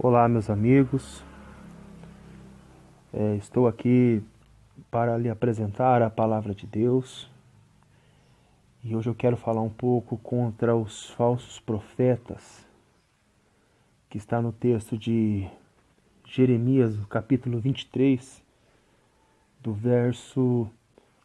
Olá, meus amigos. Estou aqui para lhe apresentar a palavra de Deus e hoje eu quero falar um pouco contra os falsos profetas, que está no texto de Jeremias, no capítulo 23, do verso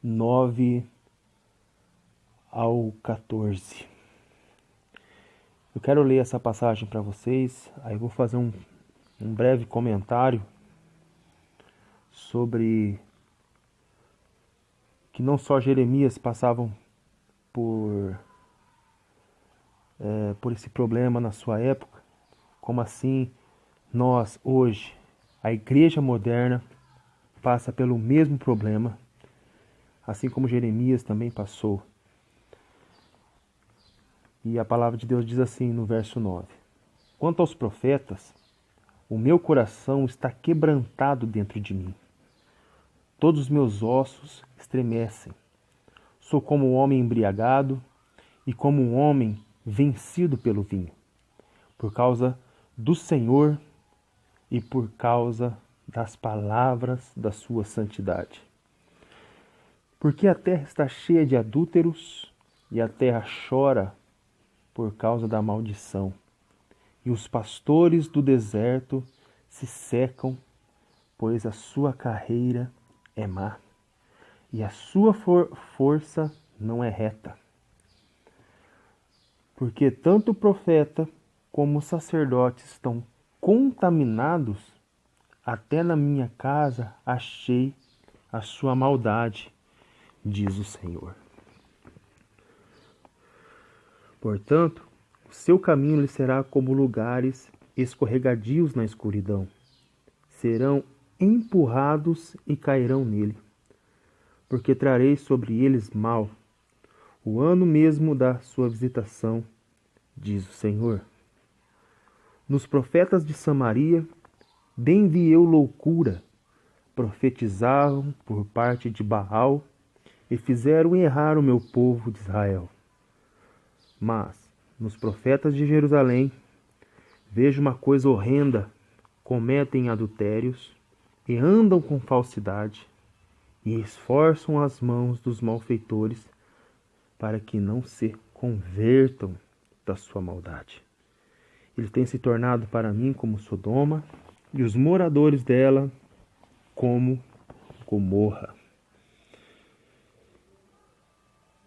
9 ao 14. Eu quero ler essa passagem para vocês, aí eu vou fazer um breve comentário sobre que não só Jeremias passavam por esse problema na sua época, como assim nós hoje, a igreja moderna, passa pelo mesmo problema, assim como Jeremias também passou. E a palavra de Deus diz assim no verso 9: Quanto aos profetas, o meu coração está quebrantado dentro de mim. Todos os meus ossos estremecem. Sou como um homem embriagado e como um homem vencido pelo vinho, por causa do Senhor e por causa das palavras da sua santidade. Porque a terra está cheia de adúlteros e a terra chora por causa da maldição. E os pastores do deserto se secam, pois a sua carreira é má e a sua força não é reta. Porque tanto o profeta como o sacerdote estão contaminados, até na minha casa achei a sua maldade, diz o Senhor. Portanto, o seu caminho lhe será como lugares escorregadios na escuridão. Serão empurrados e cairão nele, porque trarei sobre eles mal, o ano mesmo da sua visitação, diz o Senhor. Nos profetas de Samaria, bem vi eu loucura, profetizavam por parte de Baal e fizeram errar o meu povo de Israel. Mas, nos profetas de Jerusalém, vejo uma coisa horrenda: cometem adultérios e andam com falsidade e esforçam as mãos dos malfeitores para que não se convertam da sua maldade. Ele tem se tornado para mim como Sodoma e os moradores dela como Gomorra.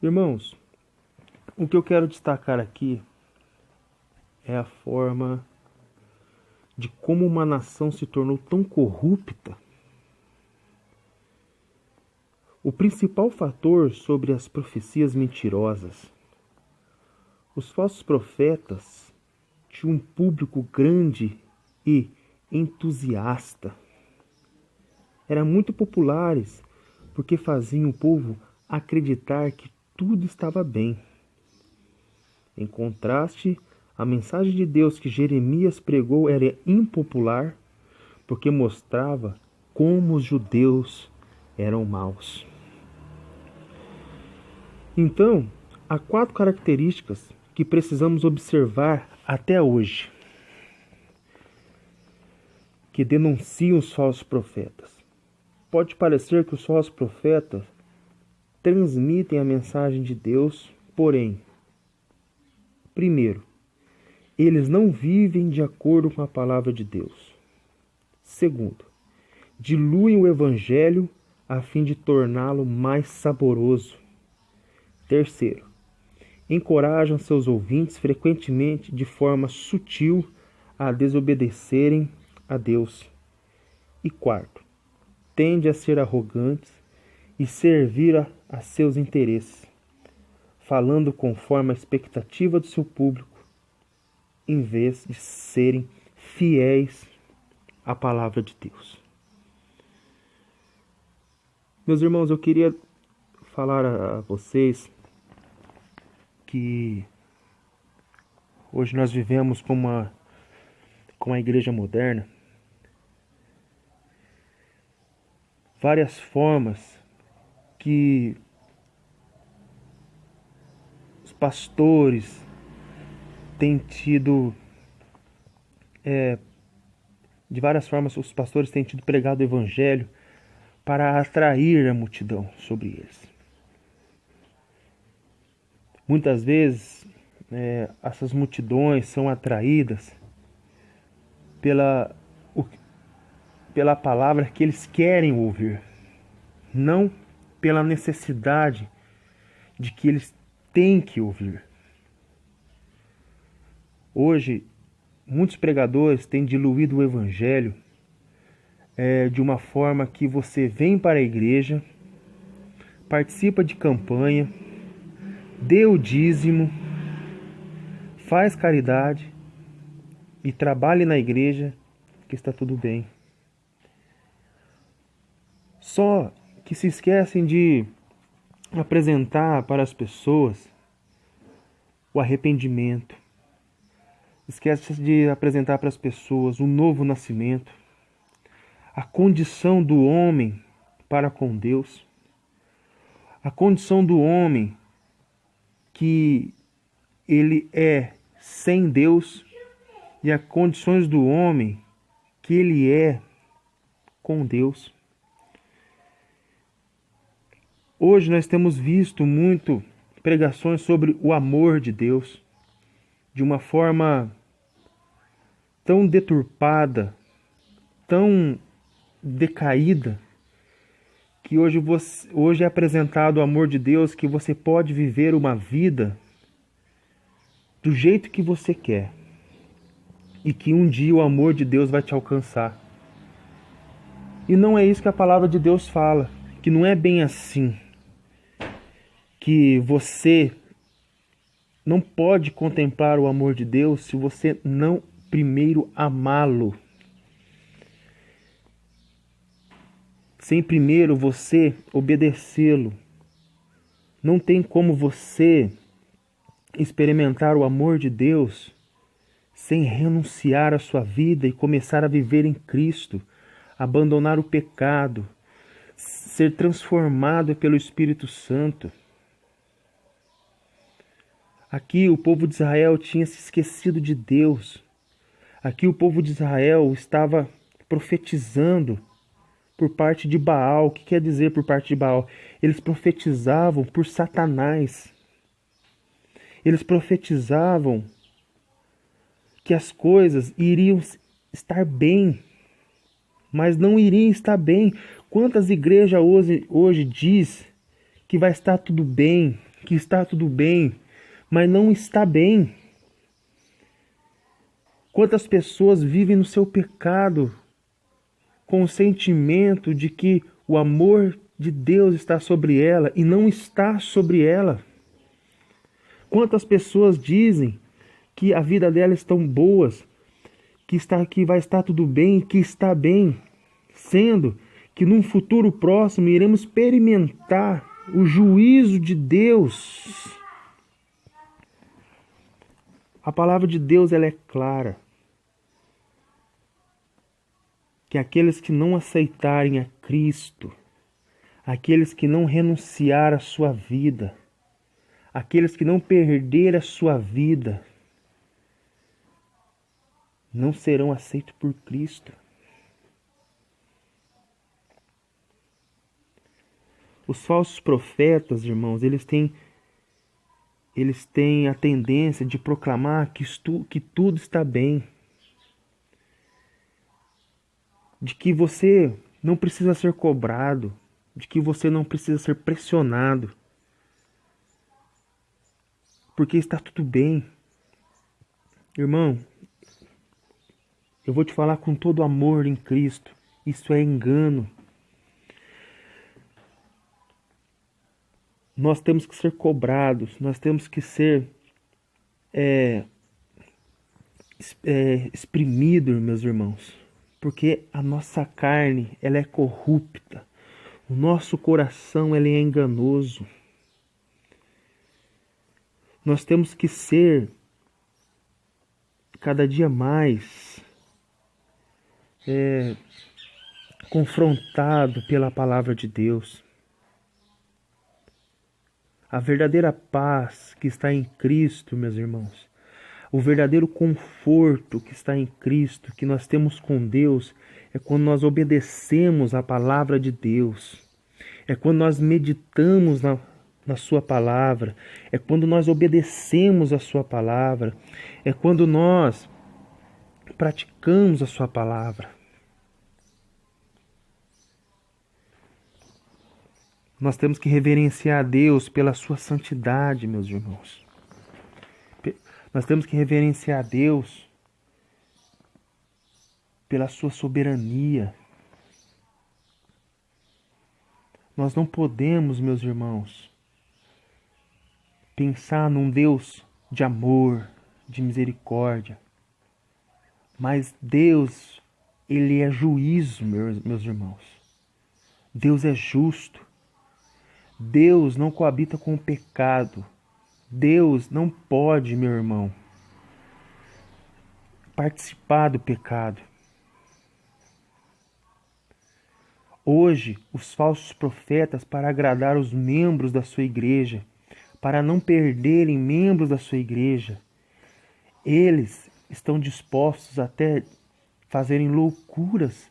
Irmãos, o que eu quero destacar aqui é a forma de como uma nação se tornou tão corrupta. O principal fator sobre as profecias mentirosas. Os falsos profetas tinham um público grande e entusiasta. Eram muito populares porque faziam o povo acreditar que tudo estava bem. Em contraste, a mensagem de Deus que Jeremias pregou era impopular porque mostrava como os judeus eram maus. Então, há 4 características que precisamos observar até hoje, que denunciam os falsos profetas. Pode parecer que os falsos profetas transmitem a mensagem de Deus, porém, primeiro, eles não vivem de acordo com a palavra de Deus. Segundo, diluem o evangelho a fim de torná-lo mais saboroso. Terceiro, encorajam seus ouvintes frequentemente de forma sutil a desobedecerem a Deus. E quarto, tende a ser arrogantes e servir a seus interesses, falando conforme a expectativa do seu público, em vez de serem fiéis à palavra de Deus. Meus irmãos, eu queria falar a vocês que hoje nós vivemos com a igreja moderna várias formas que os pastores têm tido de várias formas os pastores têm tido pregado o evangelho para atrair a multidão sobre eles. Muitas vezes essas multidões são atraídas pela palavra que eles querem ouvir, não pela necessidade de que eles têm que ouvir. Hoje, muitos pregadores têm diluído o evangelho de uma forma que você vem para a igreja, participa de campanha, dê o dízimo, faz caridade e trabalhe na igreja, que está tudo bem. Só que se esquecem de apresentar para as pessoas o arrependimento. Esquecem de apresentar para as pessoas o novo nascimento, a condição do homem para com Deus, a condição do homem que ele é sem Deus e as condições do homem que ele é com Deus. Hoje nós temos visto muito pregações sobre o amor de Deus, de uma forma tão deturpada, tão decaída, que hoje é apresentado o amor de Deus, que você pode viver uma vida do jeito que você quer e que um dia o amor de Deus vai te alcançar. E não é isso que a palavra de Deus fala, que não é bem assim, que você não pode contemplar o amor de Deus se você não primeiro amá-lo. Sem primeiro você obedecê-lo. Não tem como você experimentar o amor de Deus sem renunciar à sua vida e começar a viver em Cristo, abandonar o pecado, ser transformado pelo Espírito Santo. Aqui o povo de Israel tinha se esquecido de Deus. Aqui o povo de Israel estava profetizando por parte de Baal. O que quer dizer por parte de Baal? Eles profetizavam por Satanás. Eles profetizavam que as coisas iriam estar bem, mas não iriam estar bem. Quantas igrejas hoje diz que vai estar tudo bem, que está tudo bem, mas não está bem? Quantas pessoas vivem no seu pecado com o sentimento de que o amor de Deus está sobre ela e não está sobre ela? Quantas pessoas dizem que a vida delas estão boas, que vai estar tudo bem, que está bem, sendo que num futuro próximo iremos experimentar o juízo de Deus. A palavra de Deus ela é clara. Que aqueles que não aceitarem a Cristo, aqueles que não renunciar à sua vida, aqueles que não perder a sua vida, não serão aceitos por Cristo. Os falsos profetas, irmãos, eles têm a tendência de proclamar que tudo está bem, de que você não precisa ser cobrado, de que você não precisa ser pressionado, porque está tudo bem. Irmão, eu vou te falar com todo amor em Cristo, isso é engano. Nós temos que ser cobrados, nós temos que ser exprimidos, meus irmãos. Porque a nossa carne, ela é corrupta. O nosso coração, ele é enganoso. Nós temos que ser, cada dia mais, confrontado pela palavra de Deus. A verdadeira paz que está em Cristo, meus irmãos, O verdadeiro conforto que está em Cristo, que nós temos com Deus, é quando nós obedecemos a palavra de Deus. É quando nós meditamos na sua palavra. É quando nós obedecemos a sua palavra. É quando nós praticamos a sua palavra. Nós temos que reverenciar a Deus pela sua santidade, meus irmãos. Nós temos que reverenciar a Deus pela sua soberania. Nós não podemos, meus irmãos, pensar num Deus de amor, de misericórdia. Mas Deus, Ele é juízo, meus irmãos. Deus é justo. Deus não coabita com o pecado. Deus não pode, meu irmão, participar do pecado. Hoje, os falsos profetas, para agradar os membros da sua igreja, para não perderem membros da sua igreja, eles estão dispostos até fazerem loucuras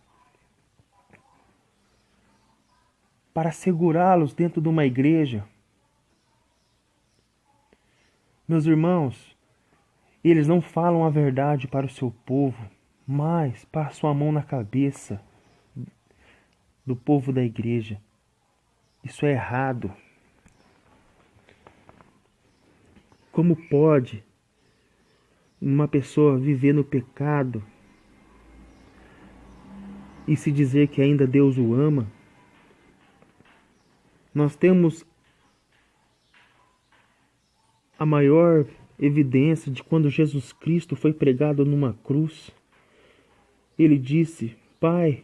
para segurá-los dentro de uma igreja. Meus irmãos, eles não falam a verdade para o seu povo, mas passam a mão na cabeça do povo da igreja. Isso é errado. Como pode uma pessoa viver no pecado e se dizer que ainda Deus o ama? Nós temos a maior evidência de quando Jesus Cristo foi pregado numa cruz. Ele disse: Pai,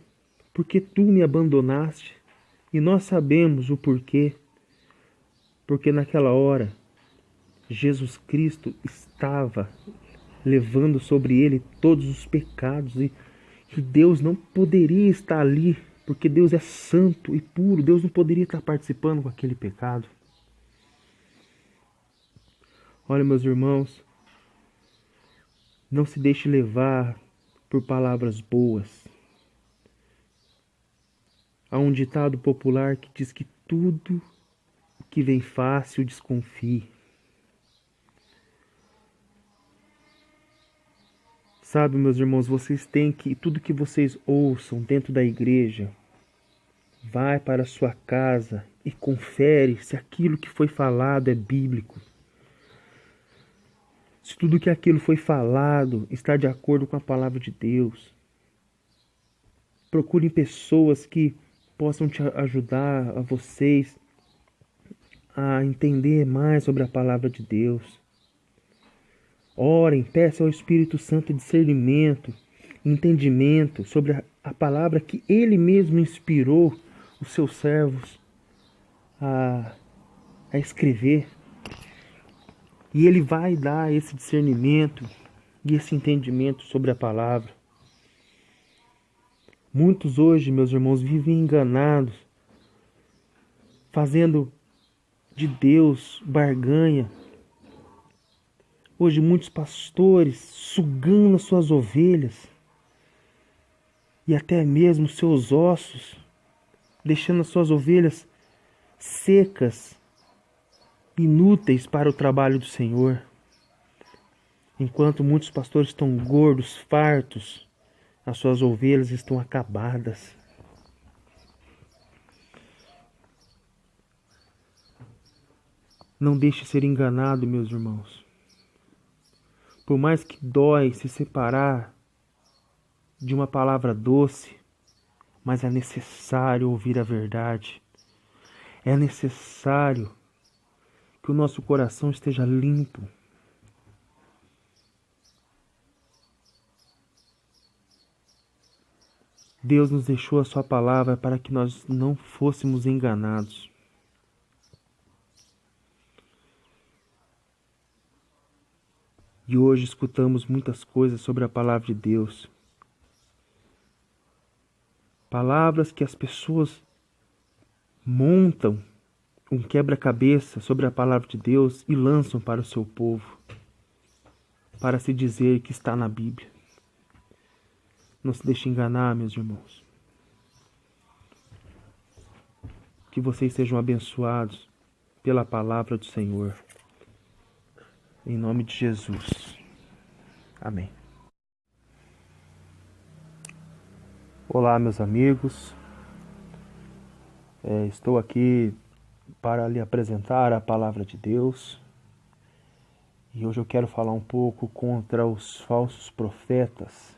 por que tu me abandonaste? E nós sabemos o porquê. Porque naquela hora, Jesus Cristo estava levando sobre ele todos os pecados e Deus não poderia estar ali, porque Deus é santo e puro. Deus não poderia estar participando com aquele pecado. Olha, meus irmãos, não se deixe levar por palavras boas. Há um ditado popular que diz que tudo que vem fácil desconfie. Sabe, meus irmãos, vocês têm que, tudo que vocês ouçam dentro da igreja, vai para a sua casa e confere se aquilo que foi falado é bíblico. Se tudo que aquilo foi falado está de acordo com a palavra de Deus. Procurem pessoas que possam te ajudar a vocês a entender mais sobre a palavra de Deus. Orem, peçam ao Espírito Santo discernimento, entendimento sobre a palavra que Ele mesmo inspirou os seus servos a escrever. E Ele vai dar esse discernimento e esse entendimento sobre a palavra. Muitos hoje, meus irmãos, vivem enganados, fazendo de Deus barganha. Hoje muitos pastores sugando as suas ovelhas e até mesmo seus ossos, deixando as suas ovelhas secas, inúteis para o trabalho do Senhor. Enquanto muitos pastores estão gordos, fartos, as suas ovelhas estão acabadas. Não deixe ser enganado, meus irmãos. Por mais que dói se separar de uma palavra doce, mas é necessário ouvir a verdade. É necessário que o nosso coração esteja limpo. Deus nos deixou a sua palavra para que nós não fôssemos enganados. E hoje escutamos muitas coisas sobre a palavra de Deus. Palavras que as pessoas montam um quebra-cabeça sobre a palavra de Deus e lançam para o seu povo. para se dizer que está na Bíblia. Não se deixe enganar, meus irmãos. Que vocês sejam abençoados pela palavra do Senhor. Em nome de Jesus. Amém. Olá, meus amigos. Estou aqui para lhe apresentar a palavra de Deus. E hoje eu quero falar um pouco contra os falsos profetas,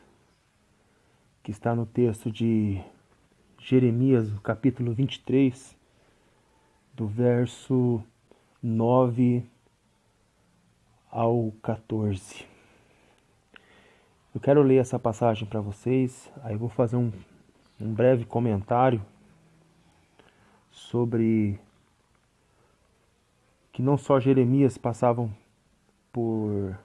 que está no texto de Jeremias, no capítulo 23, do verso 9 ao 14. Eu quero ler essa passagem para vocês, aí eu vou fazer um breve comentário sobre que não só Jeremias passavam por